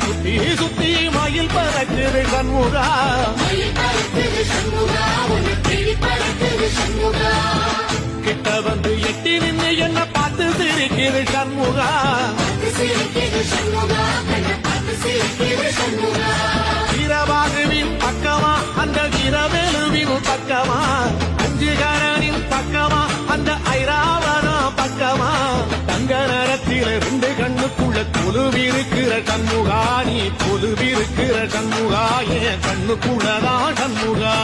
சுத்தி சுத்தி மயில் பறக்குது சண்முகா கிட்ட வந்து எட்டி நின்று என்ன பார்த்து சிரிக்கிது சண்முகா வீரபாகுவின் பக்கமா அந்த வீரவேலுவின் பக்கமா அஞ்சுகரனின் பக்கமா அந்த ஐராவதம் பக்கமா தங்க நேரத்தில 2 கண்ணுக்குள்ள கொலுவிருக்கிற சண்முகா நீ கொலுவிருக்கிற சண்முகா என் கண்ணுக்குள்ளதான் சண்முகா